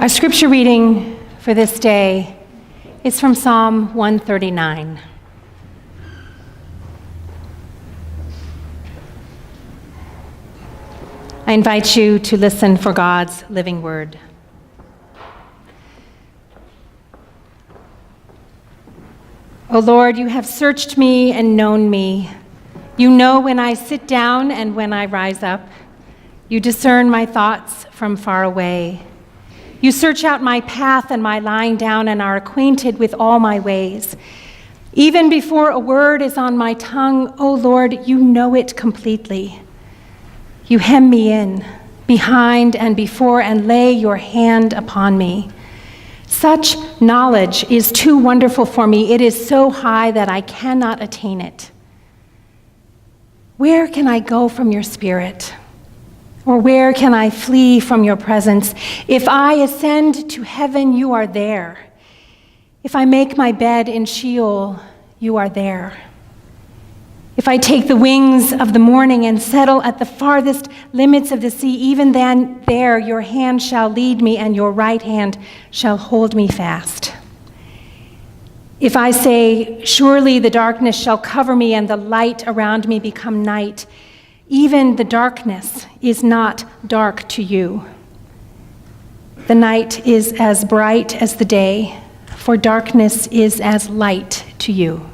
Our scripture reading for this day is from Psalm 139. I invite you to listen for God's living word. O Lord, you have searched me and known me. You know when I sit down and when I rise up. You discern my thoughts from far away. You search out my path and my lying down and are acquainted with all my ways. Even before a word is on my tongue, O Lord, you know it completely. You hem me in, behind and before, and lay your hand upon me. Such knowledge is too wonderful for me. It is so high that I cannot attain it. Where can I go from your spirit? Or where can I flee from your presence? If I ascend to heaven, you are there. If I make my bed in Sheol, you are there. If I take the wings of the morning and settle at the farthest limits of the sea, even then there your hand shall lead me and your right hand shall hold me fast. If I say, surely the darkness shall cover me and the light around me become night, even the darkness is not dark to you. The night is as bright as the day, for darkness is as light to you.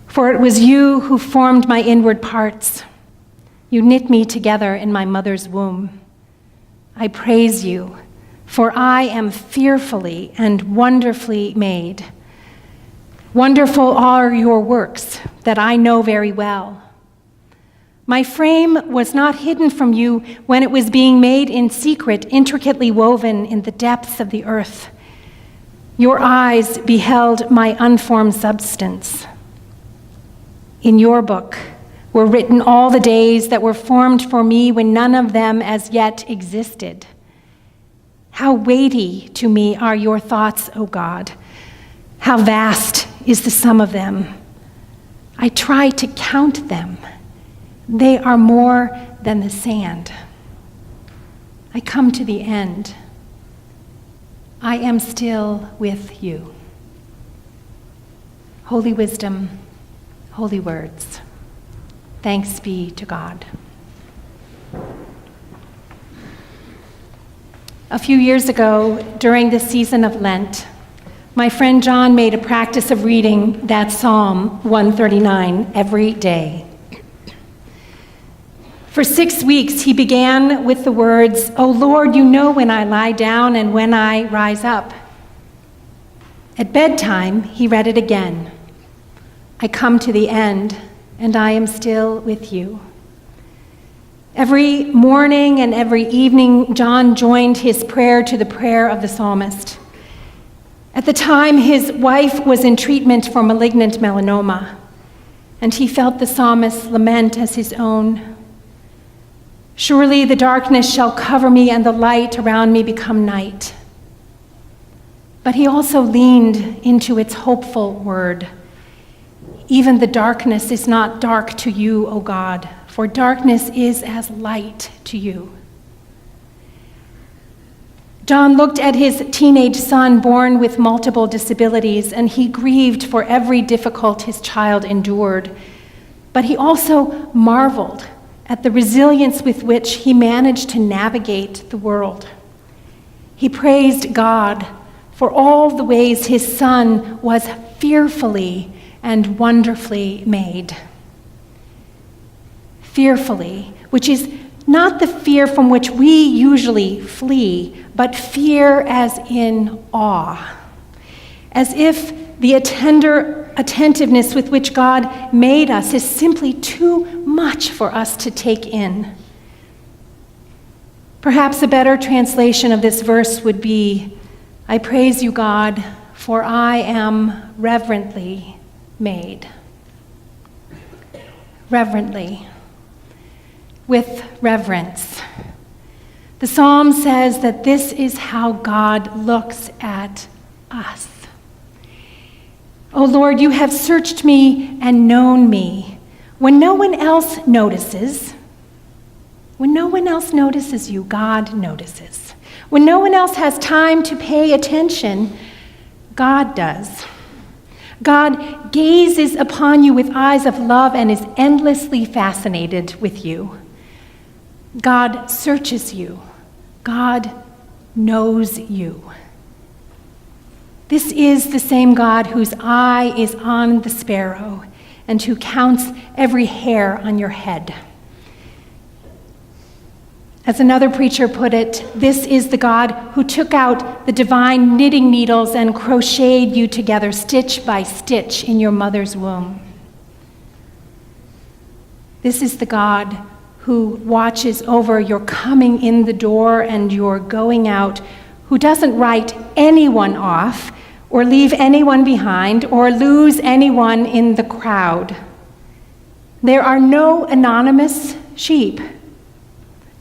For it was you who formed my inward parts. You knit me together in my mother's womb. I praise you, for I am fearfully and wonderfully made. Wonderful are your works that I know very well. My frame was not hidden from you when it was being made in secret, intricately woven in the depths of the earth. Your eyes beheld my unformed substance. In your book were written all the days that were formed for me when none of them as yet existed. How weighty to me are your thoughts, O God. How vast is the sum of them. I try to count them. They are more than the sand. I come to the end. I am still with you. Holy wisdom, holy words. Thanks be to God. A few years ago, during the season of Lent, my friend John made a practice of reading that Psalm 139 every day. For 6 weeks, he began with the words, O Lord, you know when I lie down and when I rise up. At bedtime, he read it again. I come to the end, and I am still with you. Every morning and every evening, John joined his prayer to the prayer of the psalmist. At the time, his wife was in treatment for malignant melanoma, and he felt the psalmist's lament as his own. Surely the darkness shall cover me and the light around me become night. But he also leaned into its hopeful word. Even the darkness is not dark to you, O God, for darkness is as light to you. John looked at his teenage son born with multiple disabilities, and he grieved for every difficulty his child endured. But he also marveled at the resilience with which he managed to navigate the world. He praised God for all the ways his son was fearfully and wonderfully made. Fearfully, which is not the fear from which we usually flee, but fear as in awe, as if the tender attentiveness with which God made us is simply too much for us to take in. Perhaps a better translation of this verse would be, I praise you, God, for I am reverently made. Reverently, with reverence. The psalm says that this is how God looks at us. O Lord, you have searched me and known me. When no one else notices, you, God notices. When no one else has time to pay attention, God does. God gazes upon you with eyes of love and is endlessly fascinated with you. God searches you. God knows you. This is the same God whose eye is on the sparrow and who counts every hair on your head. As another preacher put it, this is the God who took out the divine knitting needles and crocheted you together stitch by stitch in your mother's womb. This is the God who watches over your coming in the door and your going out, who doesn't write anyone off or leave anyone behind or lose anyone in the crowd. There are no anonymous sheep.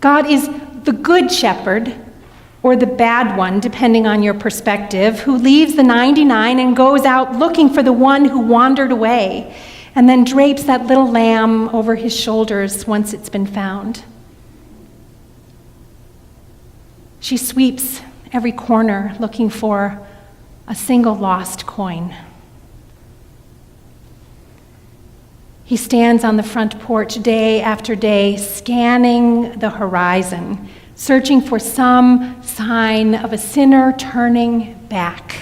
God is the good shepherd, or the bad one, depending on your perspective, who leaves the 99 and goes out looking for the one who wandered away, and then drapes that little lamb over his shoulders once it's been found. She sweeps every corner looking for a single lost coin. He stands on the front porch day after day, scanning the horizon, searching for some sign of a sinner turning back.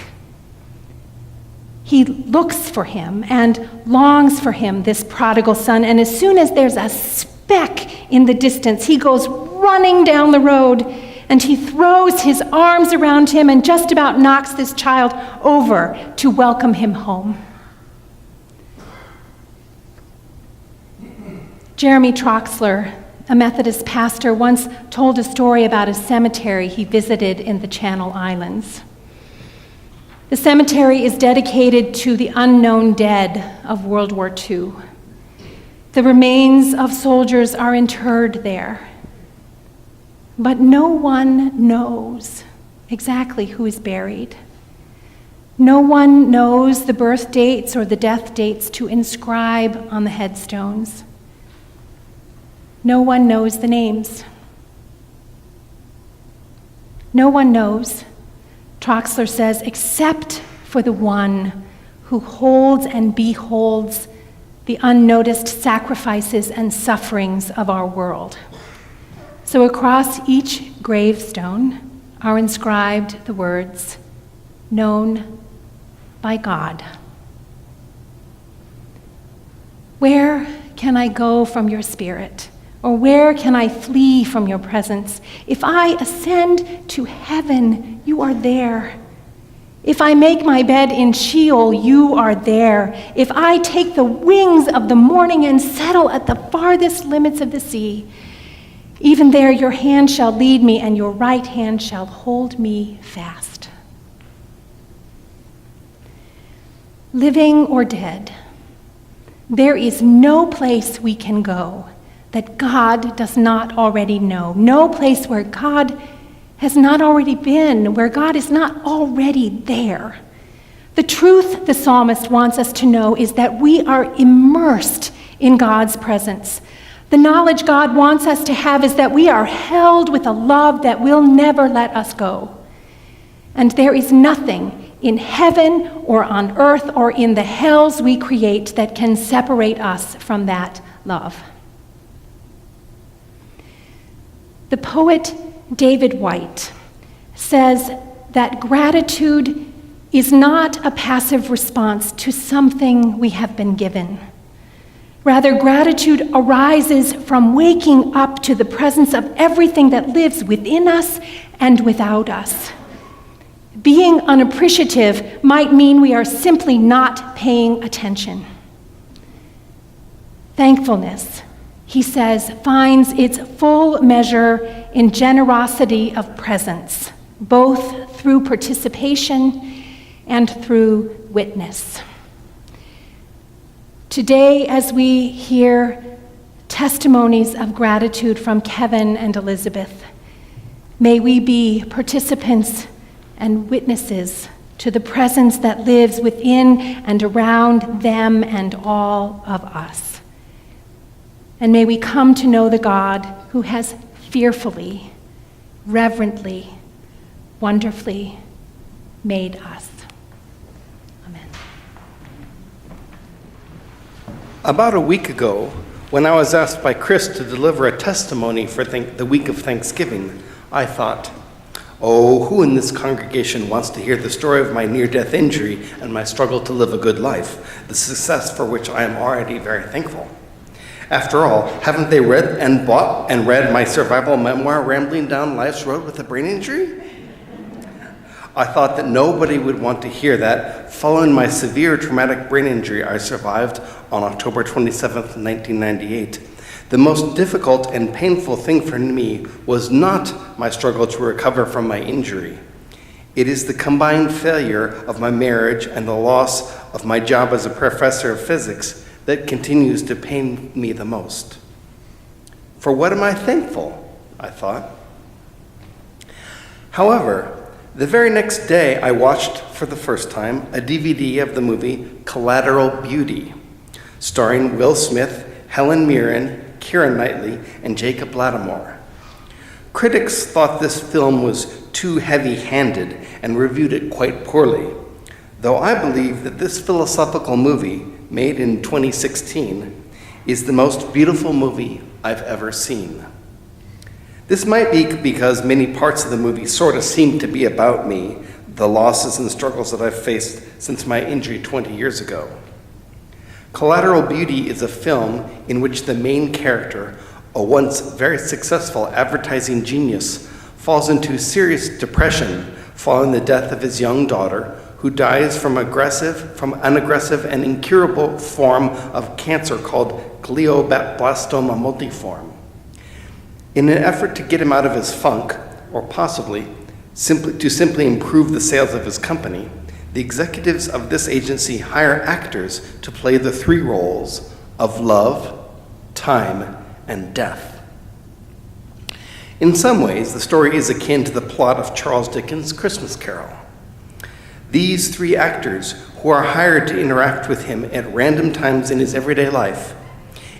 He looks for him and longs for him, this prodigal son, and as soon as there's a speck in the distance, he goes running down the road and he throws his arms around him and just about knocks this child over to welcome him home. Jeremy Troxler, a Methodist pastor, once told a story about a cemetery he visited in the Channel Islands. The cemetery is dedicated to the unknown dead of World War II. The remains of soldiers are interred there. But no one knows exactly who is buried. No one knows the birth dates or the death dates to inscribe on the headstones. No one knows the names. No one knows, Troxler says, except for the one who holds and beholds the unnoticed sacrifices and sufferings of our world. So across each gravestone are inscribed the words, known by God. Where can I go from your spirit? Or where can I flee from your presence? If I ascend to heaven, you are there. If I make my bed in Sheol, you are there. If I take the wings of the morning and settle at the farthest limits of the sea, even there your hand shall lead me and your right hand shall hold me fast. Living or dead, there is no place we can go that God does not already know. No place where God has not already been, where God is not already there. The truth the psalmist wants us to know is that we are immersed in God's presence. The knowledge God wants us to have is that we are held with a love that will never let us go. And there is nothing in heaven or on earth or in the hells we create that can separate us from that love. The poet David White says that gratitude is not a passive response to something we have been given. Rather, gratitude arises from waking up to the presence of everything that lives within us and without us. Being unappreciative might mean we are simply not paying attention. Thankfulness, he says, finds its full measure in generosity of presence, both through participation and through witness. Today, as we hear testimonies of gratitude from Kevin and Elizabeth, may we be participants and witnesses to the presence that lives within and around them and all of us. And may we come to know the God who has fearfully, reverently, wonderfully made us. Amen. About a week ago, when I was asked by Chris to deliver a testimony for the week of Thanksgiving, I thought, oh, who in this congregation wants to hear the story of my near-death injury and my struggle to live a good life, the success for which I am already very thankful? After all, haven't they read and bought and read my survival memoir, Rambling Down Life's Road with a Brain Injury? I thought that nobody would want to hear that following my severe traumatic brain injury I survived on October 27th, 1998. The most difficult and painful thing for me was not my struggle to recover from my injury. It is the combined failure of my marriage and the loss of my job as a professor of physics that continues to pain me the most. For what am I thankful? I thought. However, the very next day I watched for the first time a DVD of the movie Collateral Beauty, starring Will Smith, Helen Mirren, Keira Knightley, and Jacob Lattimore. Critics thought this film was too heavy-handed and reviewed it quite poorly, though I believe that this philosophical movie, made in 2016, is the most beautiful movie I've ever seen. This might be because many parts of the movie sort of seem to be about me, the losses and struggles that I've faced since my injury 20 years ago. Collateral Beauty is a film in which the main character, a once very successful advertising genius, falls into serious depression following the death of his young daughter, who dies from an aggressive and incurable form of cancer called glioblastoma multiforme. In an effort to get him out of his funk, or possibly simply improve the sales of his company, the executives of this agency hire actors to play the three roles of love, time, and death. In some ways, the story is akin to the plot of Charles Dickens' Christmas Carol. These three actors, who are hired to interact with him at random times in his everyday life,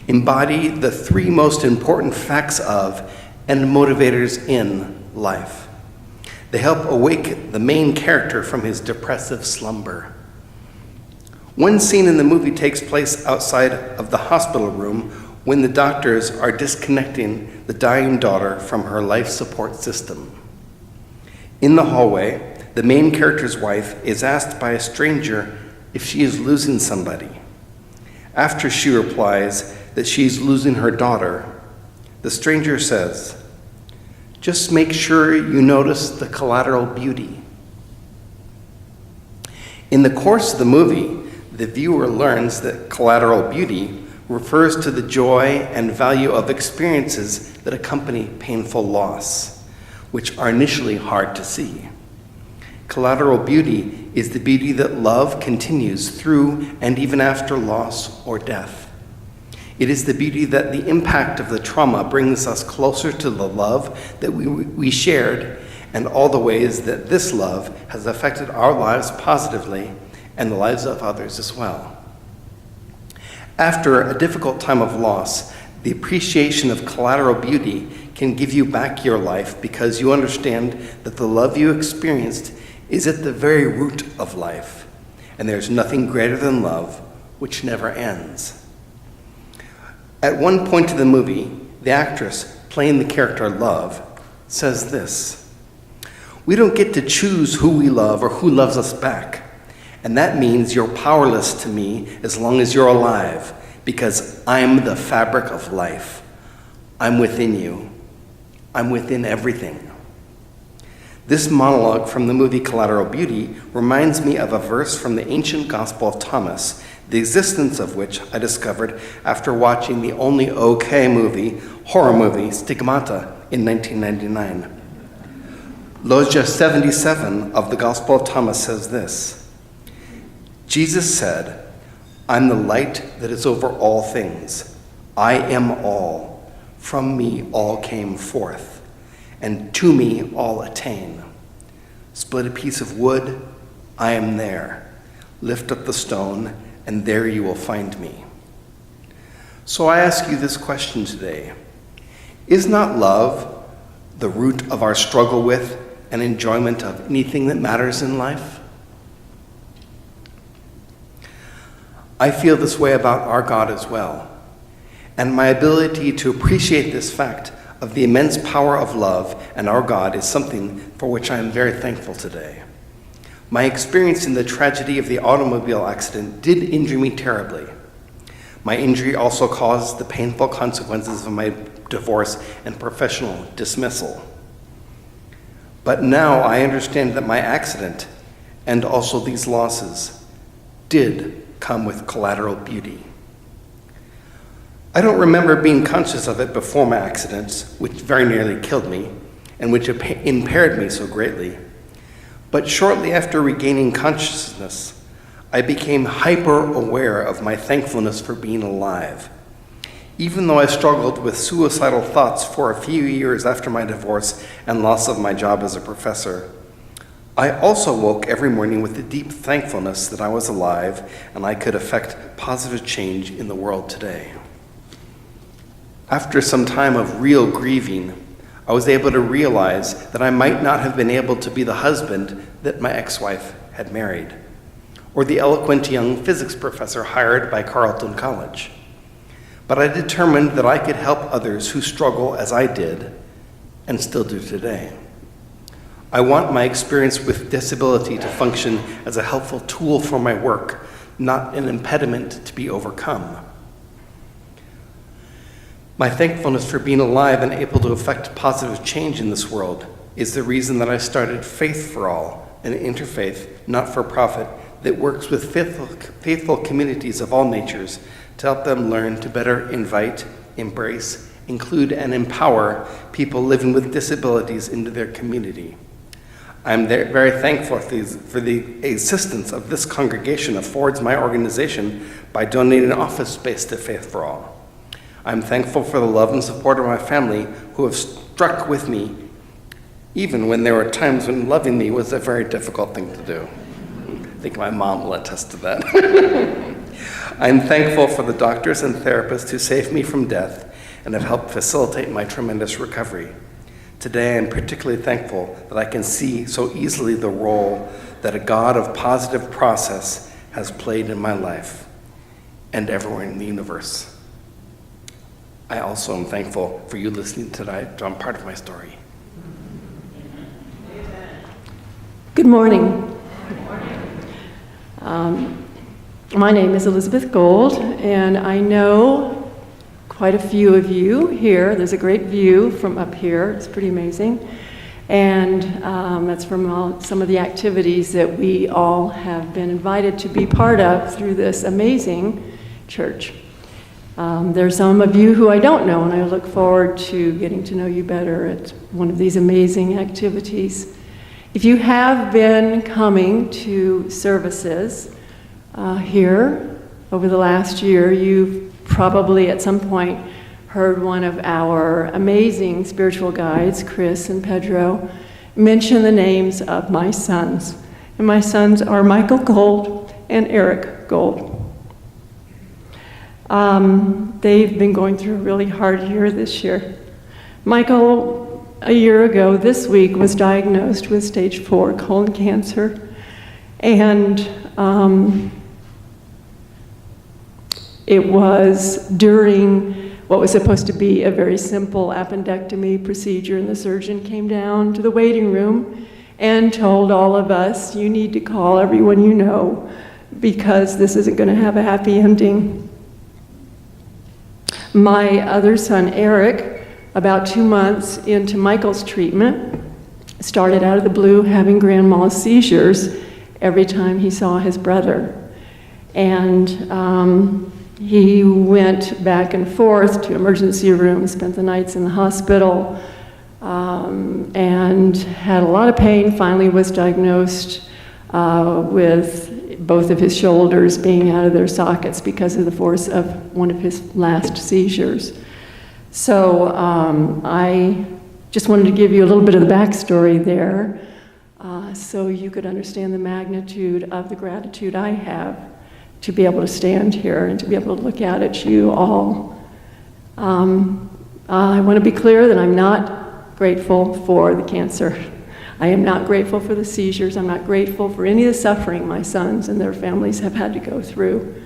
embody the three most important facts of and motivators in life. They help awake the main character from his depressive slumber. One scene in the movie takes place outside of the hospital room when the doctors are disconnecting the dying daughter from her life support system. In the hallway, the main character's wife is asked by a stranger if she is losing somebody. After she replies that she's losing her daughter, the stranger says, "Just make sure you notice the collateral beauty." In the course of the movie, the viewer learns that collateral beauty refers to the joy and value of experiences that accompany painful loss, which are initially hard to see. Collateral beauty is the beauty that love continues through and even after loss or death. It is the beauty that the impact of the trauma brings us closer to the love that we shared, and all the ways that this love has affected our lives positively and the lives of others as well. After a difficult time of loss, the appreciation of collateral beauty can give you back your life because you understand that the love you experienced is at the very root of life, and there's nothing greater than love, which never ends. At one point in the movie, the actress playing the character Love says this: "We don't get to choose who we love or who loves us back, and that means you're powerless to me as long as you're alive, because I'm the fabric of life. I'm within you. I'm within everything." This monologue from the movie Collateral Beauty reminds me of a verse from the ancient Gospel of Thomas, the existence of which I discovered after watching the only okay horror movie, Stigmata, in 1999. Logia 77 of the Gospel of Thomas says this: Jesus said, "I'm the light that is over all things. I am all. From me all came forth, and to me all attain. Split a piece of wood, I am there. Lift up the stone, and there you will find me." So I ask you this question today: is not love the root of our struggle with and enjoyment of anything that matters in life? I feel this way about our God as well, and my ability to appreciate this fact of the immense power of love and our God is something for which I am very thankful today. My experience in the tragedy of the automobile accident did injure me terribly. My injury also caused the painful consequences of my divorce and professional dismissal. But now I understand that my accident, and also these losses, did come with collateral beauty. I don't remember being conscious of it before my accidents, which very nearly killed me, and which impaired me so greatly. But shortly after regaining consciousness, I became hyper-aware of my thankfulness for being alive. Even though I struggled with suicidal thoughts for a few years after my divorce and loss of my job as a professor, I also woke every morning with a deep thankfulness that I was alive and I could affect positive change in the world today. After some time of real grieving, I was able to realize that I might not have been able to be the husband that my ex-wife had married, or the eloquent young physics professor hired by Carleton College. But I determined that I could help others who struggle as I did, and still do today. I want my experience with disability to function as a helpful tool for my work, not an impediment to be overcome. My thankfulness for being alive and able to affect positive change in this world is the reason that I started Faith for All, an interfaith, not-for-profit, that works with faithful communities of all natures to help them learn to better invite, embrace, include, and empower people living with disabilities into their community. I'm very thankful for the assistance of this congregation affords my organization by donating office space to Faith for All. I'm thankful for the love and support of my family who have stuck with me, even when there were times when loving me was a very difficult thing to do. I think my mom will attest to that. I'm thankful for the doctors and therapists who saved me from death and have helped facilitate my tremendous recovery. Today, I'm particularly thankful that I can see so easily the role that a God of positive process has played in my life and everywhere in the universe. I also am thankful for you listening tonight to part of my story. Good morning. My name is Elizabeth Gold, and I know quite a few of you here. There's a great view from up here. It's pretty amazing. And that's from some of the activities that we all have been invited to be part of through this amazing church. There's some of you who I don't know, and I look forward to getting to know you better at one of these amazing activities. If you have been coming to services here over the last year, you've probably at some point heard one of our amazing spiritual guides, Chris and Pedro, mention the names of my sons. And my sons are Michael Gold and Eric Gold. They've been going through a really hard year this year. Michael, a year ago this week, was diagnosed with stage 4 colon cancer. And it was during what was supposed to be a very simple appendectomy procedure, and the surgeon came down to the waiting room and told all of us, you need to call everyone you know because this isn't going to have a happy ending. My other son, Eric, about 2 months into Michael's treatment, started out of the blue having grand mal seizures every time he saw his brother. And he went back and forth to emergency rooms, spent the nights in the hospital, and had a lot of pain. Finally was diagnosed with both of his shoulders being out of their sockets because of the force of one of his last seizures. So I just wanted to give you a little bit of the backstory there so you could understand the magnitude of the gratitude I have to be able to stand here and to be able to look out at you all. I want to be clear that I'm not grateful for the cancer. I am not grateful for the seizures. I'm not grateful for any of the suffering my sons and their families have had to go through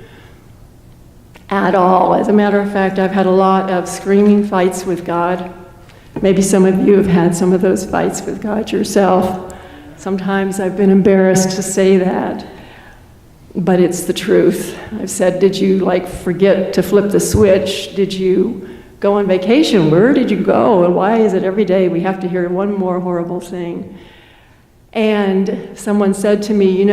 at all. As a matter of fact, I've had a lot of screaming fights with God. Maybe some of you have had some of those fights with God yourself. Sometimes I've been embarrassed to say that, but it's the truth. I've said, did you forget to flip the switch? Did you go on vacation? Where did you go? And why is it every day we have to hear one more horrible thing? And someone said to me,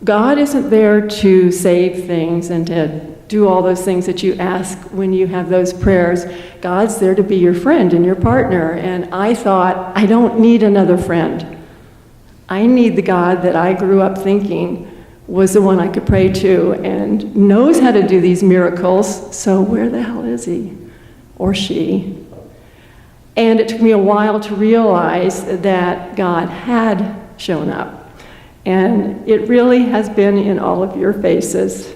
God isn't there to save things and to do all those things that you ask when you have those prayers. God's there to be your friend and your partner. And I thought, I don't need another friend. I need the God that I grew up thinking was the one I could pray to and knows how to do these miracles. So where the hell is he or she? And it took me a while to realize that God had shown up. And it really has been in all of your faces.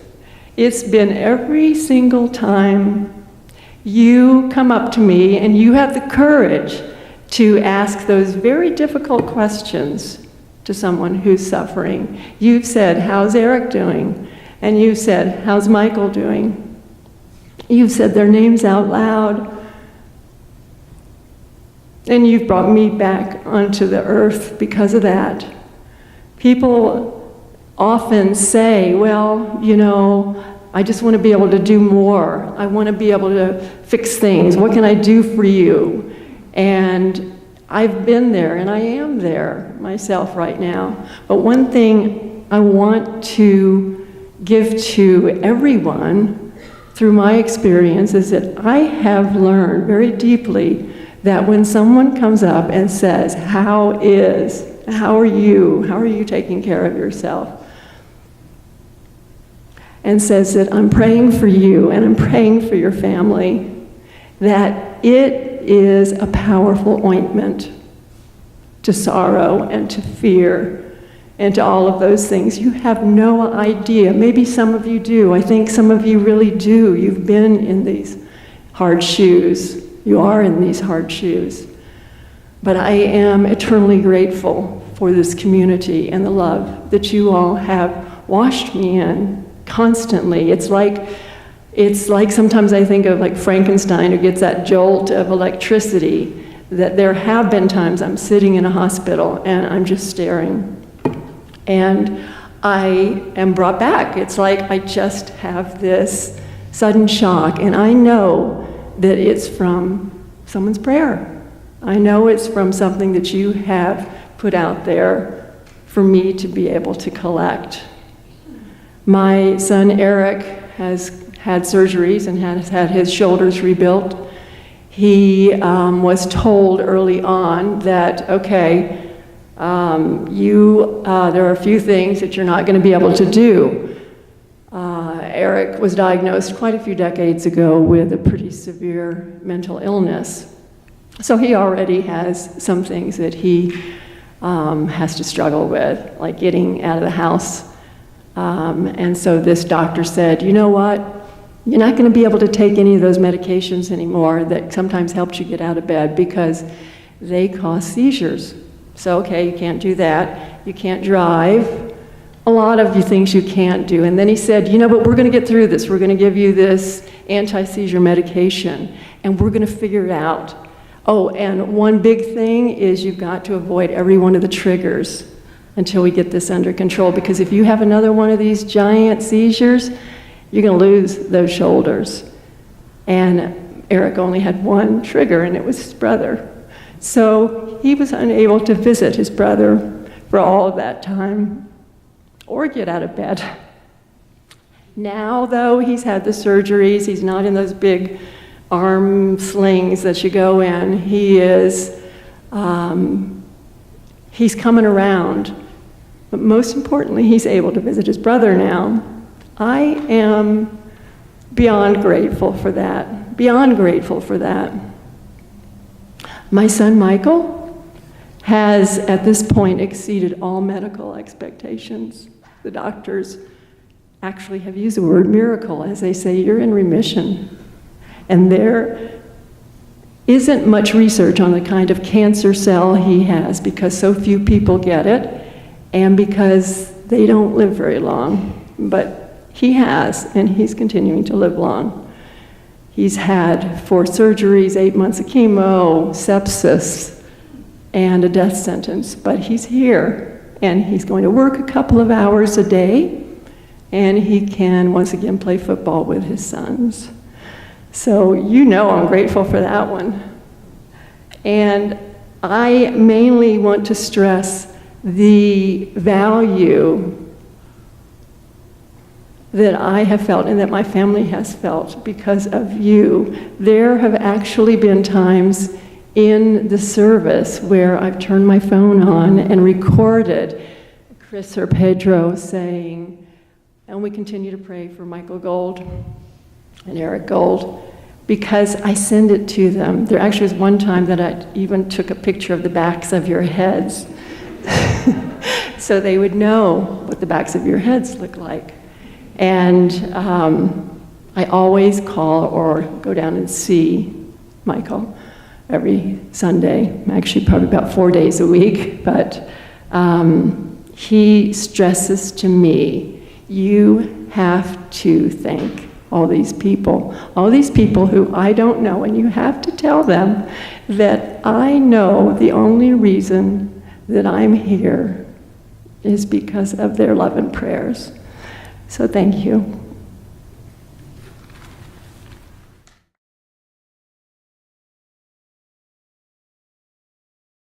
It's been every single time you come up to me and you have the courage to ask those very difficult questions to someone who's suffering. You've said, how's Eric doing? And you've said, how's Michael doing? You've said their names out loud. And you've brought me back onto the earth because of that. People often say, well, I just want to be able to do more. I want to be able to fix things. What can I do for you? And I've been there, and I am there myself right now. But one thing I want to give to everyone through my experience is that I have learned very deeply that when someone comes up and says, how are you taking care of yourself? And says that I'm praying for you and I'm praying for your family, that it is a powerful ointment to sorrow and to fear and to all of those things. You have no idea. Maybe some of you do. I think some of you really do. You've been in these hard shoes. You are in these hard shoes. But I am eternally grateful for this community and the love that you all have washed me in constantly. It's like sometimes I think of Frankenstein, who gets that jolt of electricity, that there have been times I'm sitting in a hospital and I'm just staring. And I am brought back. It's like I just have this sudden shock, and I know that it's from someone's prayer. I know it's from something that you have put out there for me to be able to collect. My son Eric has had surgeries and has had his shoulders rebuilt. He was told early on that, okay, there are a few things that you're not going to be able to do. Eric was diagnosed quite a few decades ago with a pretty severe mental illness. So he already has some things that he has to struggle with, like getting out of the house. And so this doctor said, you know what? You're not going to be able to take any of those medications anymore that sometimes helped you get out of bed because they cause seizures. So, okay, you can't do that. You can't drive. A lot of things you can't do. And then he said, but we're going to get through this. We're going to give you this anti-seizure medication, and we're going to figure it out. Oh, and one big thing is you've got to avoid every one of the triggers until we get this under control, because if you have another one of these giant seizures, you're going to lose those shoulders. And Eric only had one trigger, and it was his brother. So he was unable to visit his brother for all of that time or get out of bed. Now, though, he's had the surgeries. He's not in those big arm slings that you go in. He's coming around. But most importantly, he's able to visit his brother now. I am beyond grateful for that. Beyond grateful for that. My son Michael has, at this point, exceeded all medical expectations. The doctors actually have used the word miracle as they say, you're in remission. And isn't much research on the kind of cancer cell he has because so few people get it and because they don't live very long. But he has, and he's continuing to live long. He's had 4 surgeries, 8 months of chemo, sepsis, and a death sentence. But he's here, and he's going to work a couple of hours a day, and he can once again play football with his sons. So you know I'm grateful for that one. And I mainly want to stress the value that I have felt and that my family has felt because of you. There have actually been times in the service where I've turned my phone on and recorded Chris or Pedro saying, and we continue to pray for Michael Gold and Eric Gold, because I send it to them. There actually was one time that I even took a picture of the backs of your heads so they would know what the backs of your heads look like. And I always call or go down and see Michael every Sunday, actually probably about 4 days a week, but he stresses to me, you have to thank all these people who I don't know, and you have to tell them that I know the only reason that I'm here is because of their love and prayers. So thank you.